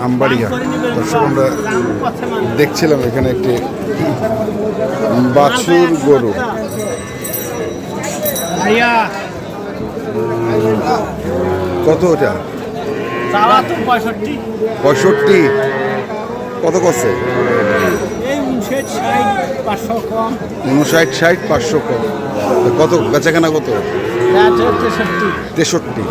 আমবাড়িয়া। দর্শক আমরা দেখছিলাম এখানে একটি বাছুর গরু। কত ওটা? 65। কত করছে? 59, 500 কম। কত বেচাকেনা কত? 63। 63।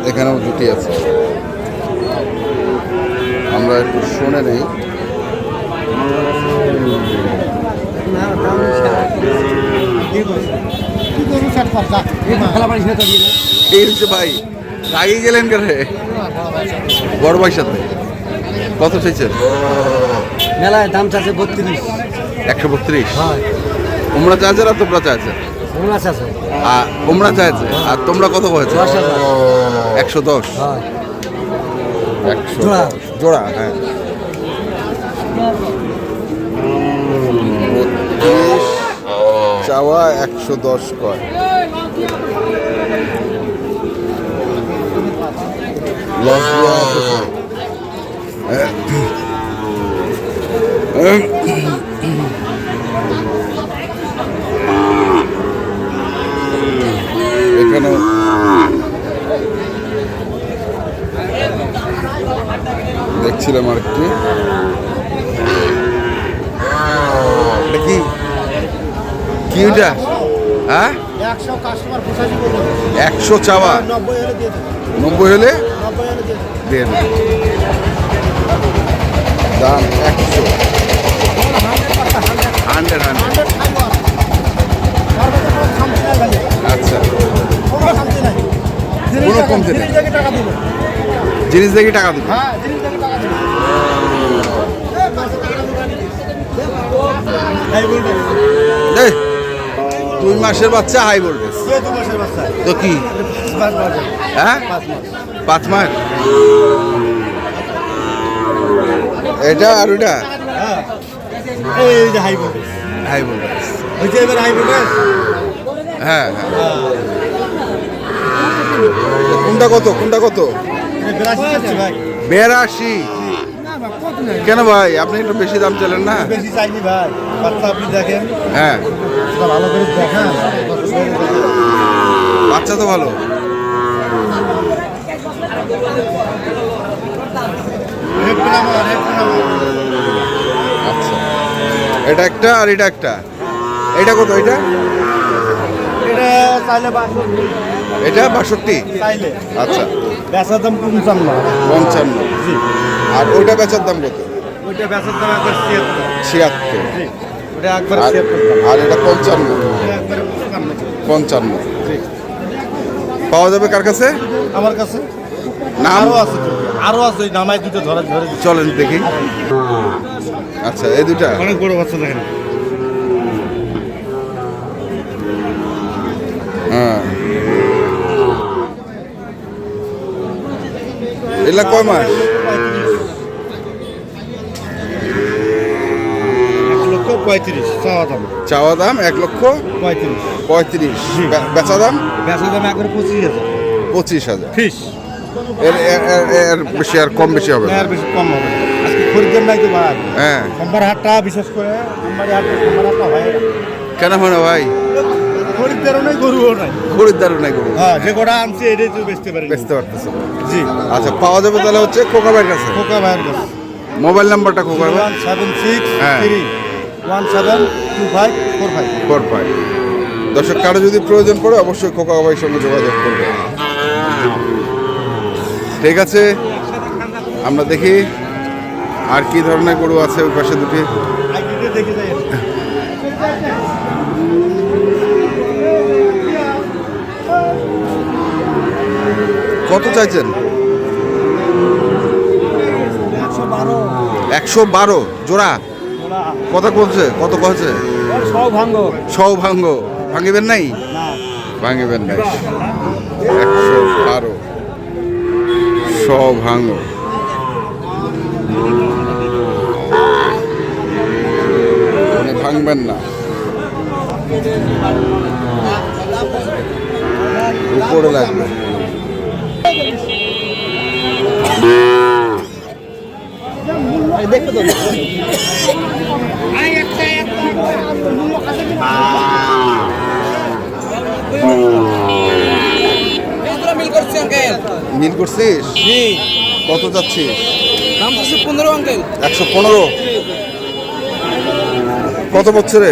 এখানেও দুটি আছে, আমরা একটু শুনে নেই। ভাই আগে গেলেন কেন? বড় ভাইয়ের সাথে কত চাইছেন? মেলায় দাম চাচ্ছে 32। 132। তোমরা চাইছে আর তোমরা চাইছে? তোমরা চাইছে আর তোমরা কত বলেছে? 110। জোড়া। হ্যাঁ, 32 চাওয়া, 110 কয়। লস এখানে দেখছিলাম আর কি। এটা কি ওটা? হ্যাঁ, 100 চাওয়া, 90 হলে দিয়ে দেবে। দাম 100। 100। আচ্ছা, কোনো কমতে নেই। জিনিস দেখে টাকা দিবে। 2 মাসের বাচ্চা, হাই ভোল্টেজ। তো কি? হ্যাঁ, 5 মাস। এটা আর ওটা হাই ভোল্টেজ। হ্যাঁ, কোনটা কত? 82। কেন ভাই, আপনি একটু বেশি দাম চাইলেন না? বেশি চাইনি ভাই, বাচ্চা আপনি দেখেন। হ্যাঁ, ভালো করে দেখেন, বাচ্চা তো ভালো। আচ্ছা, এটা একটা আর এটা একটা। এটা কত? এটা চাইলে এটা 62 চাইলে। আচ্ছা, বেচার দাম 55। আর ওইটা বেচার দাম কত? ওইটা বেচার দাম 76। ওটা একবার আর এটা 55। পাওয়া যাবে কার কাছে? আমার কাছে। না, আরো আছে নামাই দুটো ধরে চলেন দেখি। আচ্ছা, এই দুটা অনেক বড় বাচ্চা দেখেন। হ্যাঁ, এগুলা কয় মাস? 1,35,000 চাওয়া দাম 1,35,000। বেচা দাম একবার 25,000। 25,000। ফিস এর বেশি আর কম বেশি হবে না? বেশি কম হবে। আজকে খরিদ্দার নাই তো ভাই। হ্যাঁ, সোমবার হাটটা বিশেষ করে সোমবার হাটটা হয় না। কেন হয় না ভাই? খরিদ্দারও নাই, গরুও নাই। খরিদ্দারও নাই গরু। হ্যাঁ, যে কটা আনছি এটাই তো বেচতে পারতেছে। জি। আচ্ছা, পাওয়া যাবে তাহলে হচ্ছে খোকা ভাইয়ের কাছে। খোকা ভাইয়ের কাছে। মোবাইল নাম্বারটা খোকা ভাই? 7631725445। দর্শক, কারো যদি প্রয়োজন পড়ে অবশ্যই খোকা ভাইয়ের সঙ্গে যোগাযোগ করবে। ঠিক আছে, আমরা দেখি আর কি ধরনের গরু আছে ওই পাশে দুটি। কত চাইছেন? 112 জোড়া। কথা বলছে? কত কছে? সব ভাঙ্গ ভাঙিবেন নাই? ভাঙিবেন নাই। 112 সব ভাঙ্গ। ভাঙবেন না, উপরে লাগবে। মিল করছিস? কত যাচ্ছিস? 15 আঙ্কেল। 115। কত বছরে?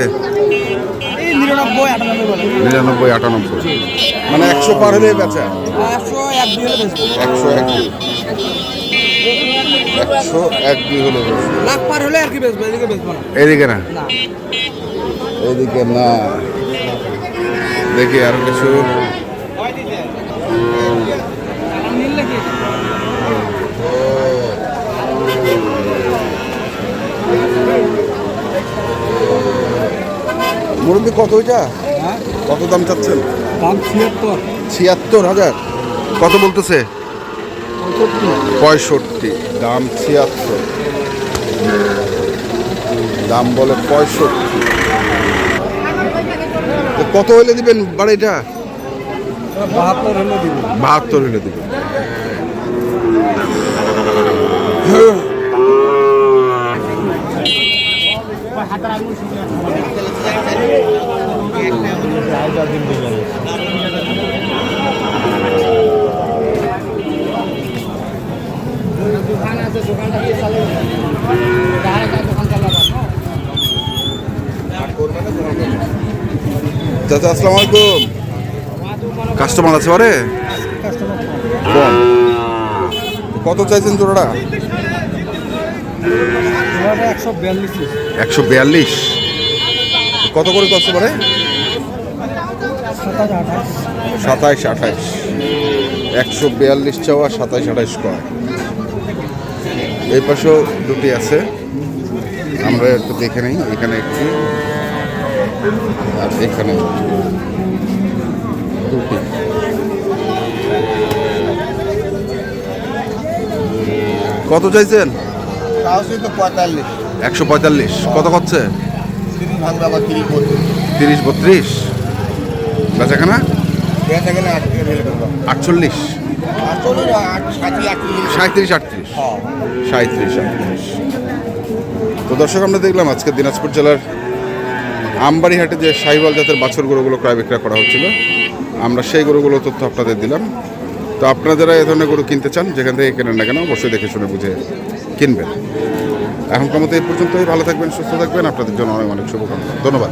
99 98। মানে 100 পার হলে বেচা? 101 হলে লাখ পার হলে আর কি বেচবো, এদিকে বেচবো না। এদিকে না, এদিকে না, দেখি আর কিছু। মুরব্বী কত ওইটা? কত দাম চাচ্ছেন? দাম 76। 76,000। কত বলতেছে? 65। দাম 76, দাম বলে 65। কত হইলে দিবেন বাড়িটা? 72 হলে দিব। 72 হইলে দিবেন। চাচা আসসালামু আলাইকুম। কাস্টমার আছে বারে? কম। কত চাইছেন জোড়াটা? 142। কত করে কষ্ট পারে? 27 28। 142 চাওয়া, 27 28 কয়। এই পাশেও দুটি আছে, আমরা একটু দেখে নিই। এখানে একটি আর এখানে দুটি। কত চাইছেন? 145। কত হচ্ছে? 30 32। বেচাকেনা 48 37 38। 37 38। তো দর্শক, আমরা দেখলাম আজকে দিনাজপুর জেলার আমবাড়িহাটে যে শাহিওয়াল জাতের বাছুর গরুগুলো ক্রয় বিক্রয় করা হচ্ছিল, আমরা সেই গরুগুলো তথ্য আপনাদের দিলাম। তো আপনারা যারা এ ধরনের গরু কিনতে চান, যেখান থেকে কেনেন না কেন, অবশ্যই দেখে শুনে বুঝে কিনবেন। এখনকার মতো এই পর্যন্তই। ভালো থাকবেন, সুস্থ থাকবেন। আপনাদের জন্য অনেক অনেক শুভকামনা। ধন্যবাদ।